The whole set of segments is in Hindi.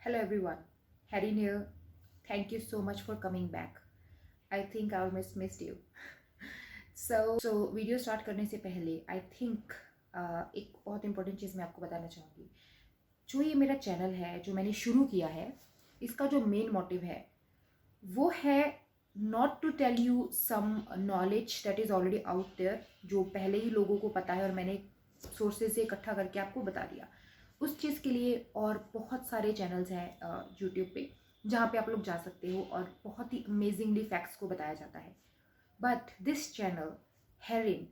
Hello everyone, Harin here. Thank you so much for coming back. I think I almost missed you. So video start करने से पहले आई थिंक एक बहुत इंपॉर्टेंट चीज़ मैं आपको बताना चाहूँगी। जो ये मेरा चैनल है, जो मैंने शुरू किया है, इसका जो मेन मोटिव है वो है not to tell you some knowledge that is already out there, जो पहले ही लोगों को पता है और मैंने सोर्सेज से इकट्ठा करके आपको बता दिया। उस चीज़ के लिए और बहुत सारे चैनल्स हैं यूट्यूब पे जहाँ पे आप लोग जा सकते हो और बहुत ही अमेजिंगली फैक्ट्स को बताया जाता है। But this channel herein,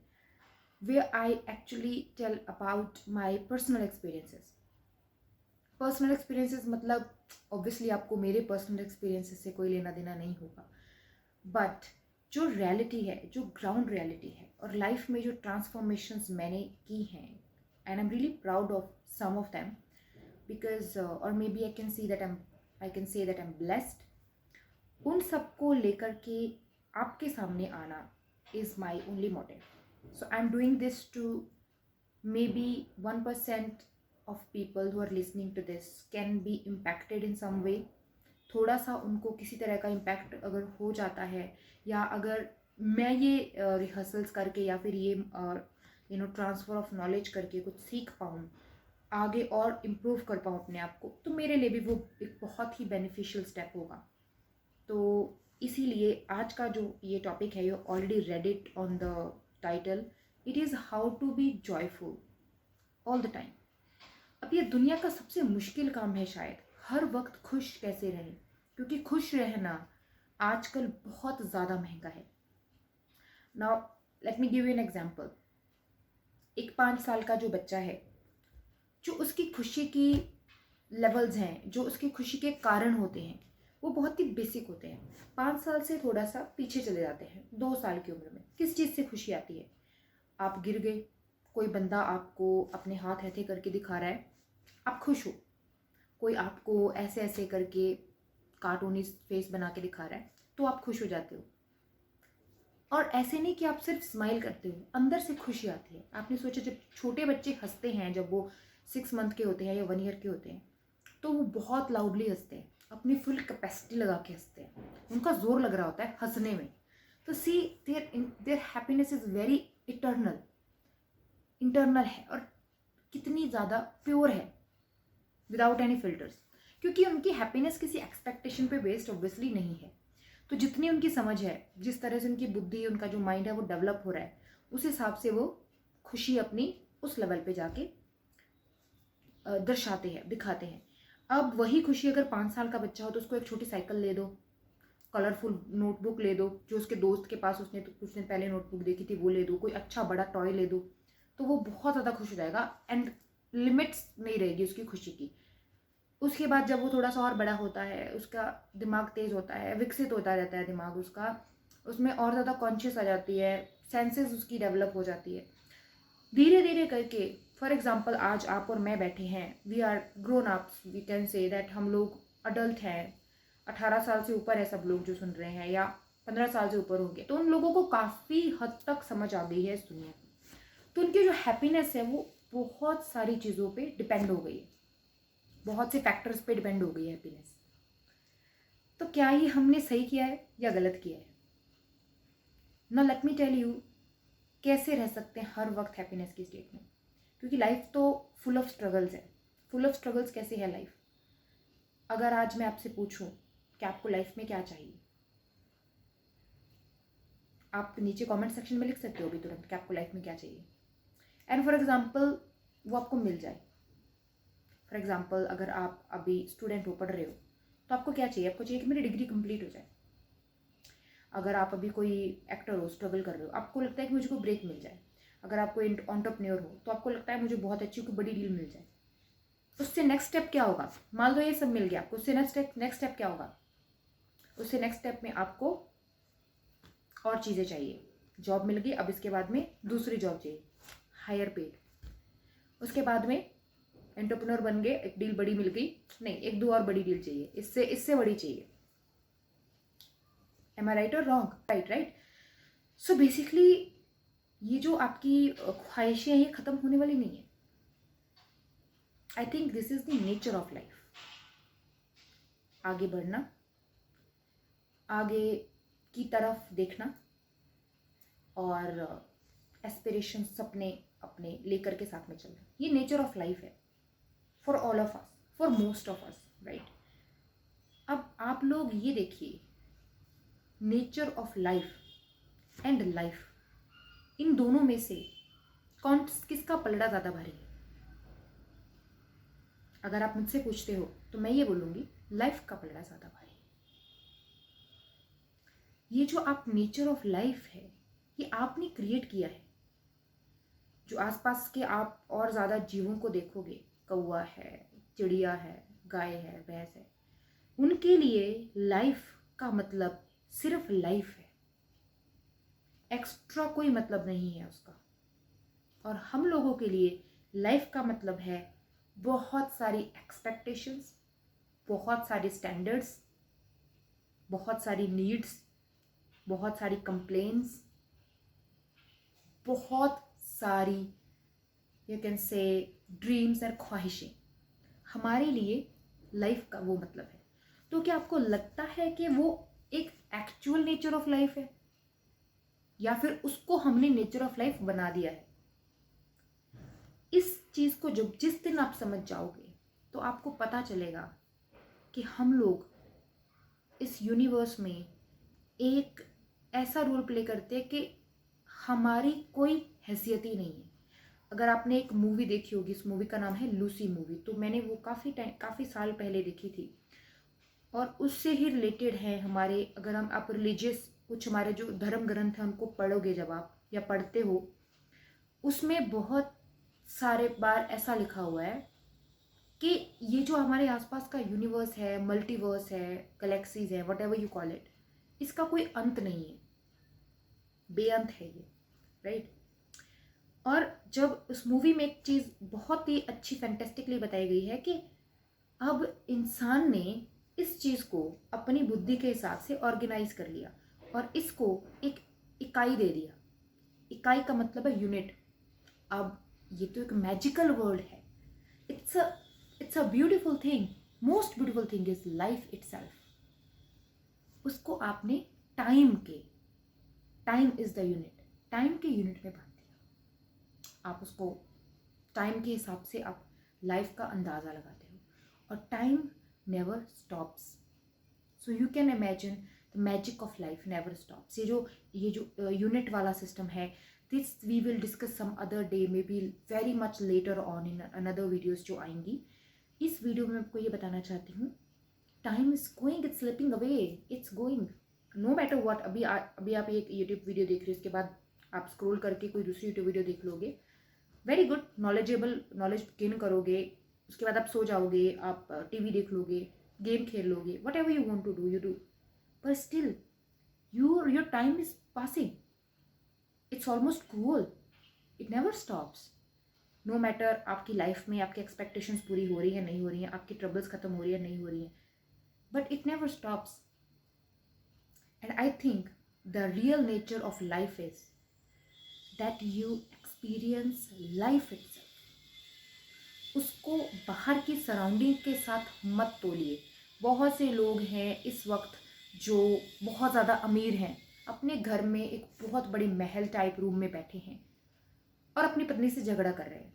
where I actually tell about my personal experiences मतलब ऑब्वियसली आपको मेरे पर्सनल एक्सपीरियंसेस से कोई लेना देना नहीं होगा, बट जो रियलिटी है, जो ग्राउंड रियलिटी है और लाइफ में जो ट्रांसफॉर्मेशंस मैंने की हैं, and I am really proud of some of them because और maybe I can say that I am blessed, उन सबको लेकर के आपके सामने आना is my only motive. So I'm doing this to maybe 1% of people who are listening to this can be impacted in some way. थोड़ा सा उनको किसी तरह का इम्पैक्ट अगर हो जाता है, या अगर मैं ये रिहर्सल्स करके या फिर ये ट्रांसफ़र ऑफ नॉलेज करके कुछ सीख पाऊँ, आगे और इम्प्रूव कर पाऊँ अपने आप को, तो मेरे लिए भी वो एक बहुत ही बेनिफिशियल स्टेप होगा. तो इसीलिए आज का जो ये टॉपिक है, you already read it on the title, it is how to be joyful all the time. अब ये दुनिया का सबसे मुश्किल काम है शायद, हर वक्त खुश कैसे रहें, क्योंकि खुश रहना आजकल बहुत ज़्यादा महंगा है. Now let me give you an example. एक 5 साल का जो बच्चा है, जो उसकी खुशी की लेवल्स हैं, जो उसकी खुशी के कारण होते हैं, वो बहुत ही बेसिक होते हैं. 5 साल से थोड़ा सा पीछे चले जाते हैं. 2 साल की उम्र में किस चीज़ से खुशी आती है? आप गिर गए, कोई बंदा आपको अपने हाथ ऐसे करके दिखा रहा है, आप खुश हो. कोई आपको ऐसे ऐसे करके कार्टूनी फेस बना के दिखा रहा है, तो आप खुश हो जाते हो. और ऐसे नहीं कि आप सिर्फ स्माइल करते हो, अंदर से खुशी आती है. आपने सोचा, जब छोटे बच्चे हंसते हैं, जब वो 6 मंथ के होते हैं या 1 ईयर के होते हैं, तो वो बहुत लाउडली हंसते हैं, अपनी फुल कैपेसिटी लगा के हंसते हैं, उनका जोर लग रहा होता है हंसने में. तो see their happiness is very internal है, और कितनी ज़्यादा प्योर है, विदाउट एनी फिल्टर्स. क्योंकि उनकी हैप्पीनेस किसी एक्सपेक्टेशन पे बेस्ड ऑब्वियसली नहीं है. तो जितनी उनकी समझ है, जिस तरह से उनकी बुद्धि, उनका जो माइंड है वो डेवलप हो रहा है, उस हिसाब से वो खुशी अपनी उस लेवल पे जाके दर्शाते हैं, दिखाते हैं. अब वही खुशी अगर 5 साल का बच्चा हो, तो उसको एक छोटी साइकिल ले दो, कलरफुल नोटबुक ले दो, जो उसके दोस्त के पास उसने तो कुछ दिन पहले नोटबुक देखी थी वो ले दो, कोई अच्छा बड़ा टॉय ले दो, तो वो बहुत ज़्यादा खुश हो जाएगा एंड लिमिट्स नहीं रहेगी उसकी खुशी की. उसके बाद जब वो थोड़ा सा और बड़ा होता है, उसका दिमाग तेज़ होता है, विकसित होता रहता है दिमाग उसका, उसमें और ज़्यादा कॉन्शियस आ जाती है, सेंसेस उसकी डेवलप हो जाती है. धीरे धीरे करके, फॉर एग्जाम्पल आज आप और मैं बैठे हैं, we are grown ups, we can say that हम लोग अडल्ट हैं. 18 साल से ऊपर है सब लोग जो सुन रहे हैं, या 15 साल से ऊपर होंगे, तो उन लोगों को काफ़ी हद तक समझ आ गई है इस दुनिया की. तो उनकी जो हैप्पीनेस है वो बहुत सारी चीज़ों पे डिपेंड हो गई है, बहुत से फैक्टर्स पे डिपेंड हो गई है हैप्पीनेस. तो क्या ये हमने सही किया है या गलत किया है? ना लेट मी टेल यू कैसे रह सकते हैं हर वक्त हैप्पीनेस की स्टेट में, क्योंकि लाइफ तो फुल ऑफ स्ट्रगल्स है. फुल ऑफ स्ट्रगल्स कैसे है लाइफ? अगर आज मैं आपसे पूछूं कि आपको लाइफ में क्या चाहिए, आप नीचे कमेंट सेक्शन में लिख सकते हो अभी तुरंत कि आपको लाइफ में क्या चाहिए. एंड फॉर एग्जांपल वो आपको मिल जाए. फॉर एग्जांपल अगर आप अभी स्टूडेंट हो, पढ़ रहे हो, तो आपको क्या चाहिए? आपको चाहिए कि मेरी डिग्री कंप्लीट हो जाए. अगर आप अभी कोई एक्टर हो, स्ट्रगल कर रहे हो, आपको लगता है कि मुझे कोई ब्रेक मिल जाए. अगर आप कोई एंटरप्रेन्योर हो, तो आपको लगता है मुझे बहुत अच्छी कोई बड़ी डील मिल जाए. उससे नेक्स्ट स्टेप क्या होगा? मान लो ये सब मिल गया आपको, उससे नेक्स्ट स्टेप क्या होगा? उससे नेक्स्ट स्टेप में आपको और चीज़ें चाहिए. जॉब मिल गई, अब इसके बाद में दूसरी जॉब चाहिए, हायर पेड. उसके बाद में एंटरप्रेन्योर बन गए, एक डील बड़ी मिल गई, नहीं एक दो और बड़ी डील चाहिए, इससे बड़ी चाहिए. एम आई राइट और रॉन्ग? राइट. सो बेसिकली ये जो आपकी ख्वाहिशें हैं, ये ख़त्म होने वाली नहीं है. I think this is the nature of life. आगे बढ़ना, आगे की तरफ देखना और एस्पिरेशन, सपने अपने लेकर के साथ में चलना। ये नेचर ऑफ लाइफ है for all of us, for most of us, right. अब आप लोग ये देखिए, nature of life and life, इन दोनों में से कौन किसका पलड़ा ज़्यादा भारी है? अगर आप मुझसे पूछते हो तो मैं ये बोलूँगी लाइफ का पलड़ा ज़्यादा भारी है। ये जो आप नेचर ऑफ लाइफ है, ये आपने क्रिएट किया है। जो आसपास के आप और ज़्यादा जीवों को देखोगे, कौवा है, चिड़िया है, गाय है, भैंस है, उनके लिए लाइफ का मतलब सिर्फ लाइफ है, एक्स्ट्रा कोई मतलब नहीं है उसका। और हम लोगों के लिए लाइफ का मतलब है बहुत सारी एक्सपेक्टेशंस, बहुत सारे स्टैंडर्ड्स, बहुत सारी नीड्स, बहुत सारी कंप्लेंट्स, बहुत सारी यू कैन से ड्रीम्स और ख्वाहिशें हमारे लिए लाइफ का वो मतलब है। तो क्या आपको लगता है कि वो एक एक्चुअल नेचर ऑफ लाइफ है, या फिर उसको हमने नेचर ऑफ लाइफ बना दिया है? इस चीज़ को जब जिस दिन आप समझ जाओगे तो आपको पता चलेगा कि हम लोग इस यूनिवर्स में एक ऐसा रोल प्ले करते हैं कि हमारी कोई हैसियत ही नहीं है। अगर आपने एक मूवी देखी होगी, इस मूवी का नाम है लूसी मूवी, तो मैंने वो काफ़ी साल पहले देखी थी और उससे ही रिलेटेड है हमारे, अगर आप रिलीजियस कुछ हमारे जो धर्म ग्रंथ हैं उनको पढ़ोगे जब आप या पढ़ते हो, उसमें बहुत सारे बार ऐसा लिखा हुआ है कि ये जो हमारे आसपास का यूनिवर्स है, मल्टीवर्स है, गैलेक्सीज है, व्हाटएवर यू कॉल इट, इसका कोई अंत नहीं है, बेअंत है ये, राइट। और जब उस मूवी में एक चीज़ बहुत ही अच्छी फैंटेस्टिकली बताई गई है कि अब इंसान ने इस चीज़ को अपनी बुद्धि के हिसाब से ऑर्गेनाइज कर लिया और इसको एक इकाई दे दिया। इकाई का मतलब है यूनिट। अब ये तो एक मैजिकल वर्ड है, it's a beautiful thing, most beautiful thing is life itself. उसको आपने time is the unit, time के यूनिट में बांध दिया। आप उसको टाइम के हिसाब से आप लाइफ का अंदाज़ा लगाते हो और time never stops. So you can imagine the magic of life never stops. ये जो यूनिट वाला सिस्टम है, this we will discuss some other day, maybe very much later on in another videos जो आएंगी। इस वीडियो में आपको ये बताना चाहती हूँ, time is going, it's slipping away, it's going no matter what. अभी आप एक यूट्यूब वीडियो देख रहे हो, उसके बाद आप स्क्रॉल करके कोई दूसरी यूट्यूब वीडियो देख लोगे, वेरी गुड, नॉलेज गेन करोगे, उसके बाद आप सो जाओगे, आप टीवी देख लोगे, गेम खेल लोगे, whatever you want to do you do, but still your time is passing, it's almost cruel, it never stops. No matter आपकी लाइफ में आपकी एक्सपेक्टेशंस पूरी हो रही है नहीं हो रही हैं, आपकी ट्रबल्स खत्म हो रही है नहीं हो रही हैं, but it never stops. And I think the real nature of life is that you experience life itself. उसको बाहर की सराउंडिंग के साथ मत तोलिए। बहुत से लोग हैं इस वक्त जो बहुत ज़्यादा अमीर हैं, अपने घर में एक बहुत बड़ी महल टाइप रूम में बैठे हैं और अपनी पत्नी से झगड़ा कर रहे हैं।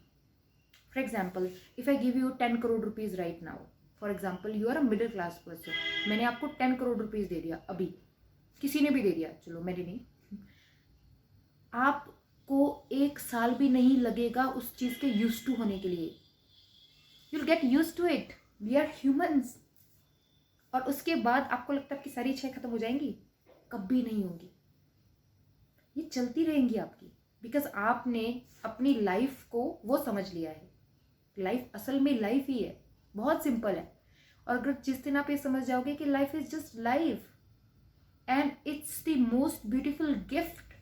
For example, if I give you 10 crore rupees right now, for example you are a middle class person, मैंने आपको 10 करोड़ रुपीज़ दे दिया, अभी किसी ने भी दे दिया, चलो मैंने नहीं, आपको 1 साल भी नहीं लगेगा उस चीज़ के यूज टू होने के लिए। You'll get use to it, we are humans. और उसके बाद आपको लगता है कि सारी इच्छाएं खत्म हो जाएंगी? कभी नहीं होंगी, ये चलती रहेंगी आपकी, बिकॉज आपने अपनी लाइफ को वो समझ लिया है। लाइफ असल में लाइफ ही है, बहुत सिंपल है। और अगर जिस दिन आप ये समझ जाओगे कि life is just life and it's the most beautiful gift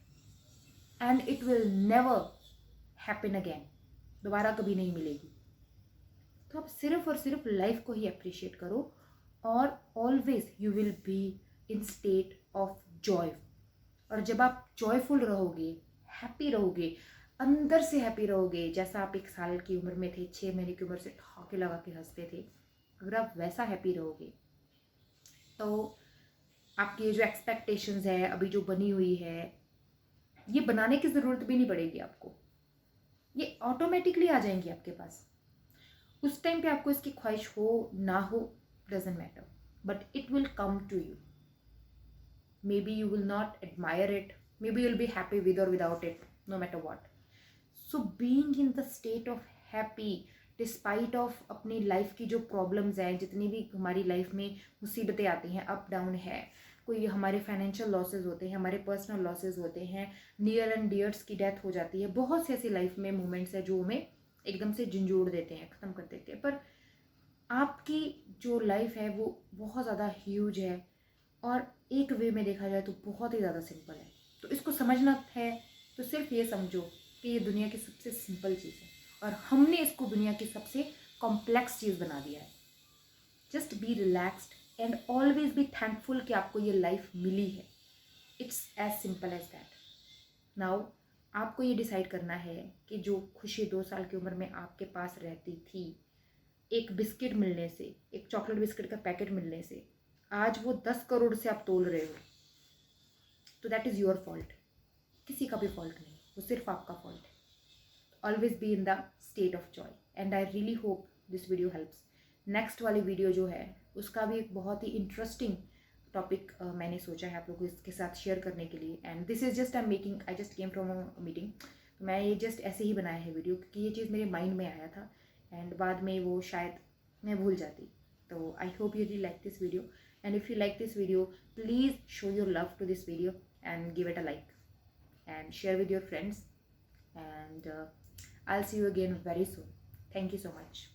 and it will never happen again, दोबारा कभी नहीं मिलेगी, तो आप सिर्फ और सिर्फ लाइफ को ही अप्रिशिएट करो और always you will be in state of Joy. और जब आप जॉयफुल रहोगे, हैप्पी रहोगे, अंदर से हैप्पी रहोगे, जैसा आप 1 साल की उम्र में थे, 6 महीने की उम्र से ठहाके लगा के हंसते थे, अगर आप वैसा हैप्पी रहोगे तो आपकी जो एक्सपेक्टेशंस है अभी जो बनी हुई है, ये बनाने की ज़रूरत भी नहीं पड़ेगी आपको, ये ऑटोमेटिकली आ जाएंगी आपके पास। उस टाइम पे आपको इसकी ख्वाहिश हो ना हो, doesn't matter, but it will come to you. Maybe you will not admire it, maybe you will be happy with और without it, no matter what. So being in the state of happy despite of अपनी लाइफ की जो प्रॉब्लम्स हैं, जितनी भी हमारी लाइफ में मुसीबतें आती हैं, अप डाउन है, कोई हमारे फाइनेंशियल लॉसेज होते हैं, हमारे पर्सनल लॉसेज होते हैं, नियर एंड डियर्स की डेथ हो जाती है, बहुत से ऐसी लाइफ में मोमेंट्स हैं जो हमें एकदम से झंझोड़ देते हैं, ख़त्म कर देते हैं। पर आपकी जो लाइफ है वो बहुत ज़्यादा ह्यूज है, और एक वे में देखा जाए तो बहुत ही ज़्यादा सिंपल है। तो इसको समझना है तो सिर्फ ये समझो कि ये दुनिया की सबसे सिंपल चीज़ है, और हमने इसको दुनिया की सबसे कॉम्प्लेक्स चीज़ बना दिया है। Just be relaxed and always be thankful कि आपको ये लाइफ मिली है। It's as simple as that. Now आपको ये डिसाइड करना है कि जो खुशी 2 साल की उम्र में आपके पास रहती थी, एक बिस्किट मिलने से, एक चॉकलेट बिस्किट का पैकेट मिलने से, आज वो 10 करोड़ से आप तोल रहे हो, तो दैट इज़ योर फॉल्ट। किसी का भी फॉल्ट नहीं, वो सिर्फ आपका फॉल्ट है। Always be in the state of Joy, and I really hope this video helps. Next वाली वीडियो जो है उसका भी एक बहुत ही इंटरेस्टिंग टॉपिक मैंने सोचा है आप लोगों को इसके साथ शेयर करने के लिए। And this is just I am making, I just came from a meeting, तो मैं ये जस्ट ऐसे ही बनाया है वीडियो, क्योंकि ये चीज़ मेरे माइंड में आया था एंड बाद में वो शायद मैं भूल जाती। तो I hope you really like this video, and if you like this video, please show your love to this video and give it a like and share with your friends, and I'll see you again very soon. Thank you so much.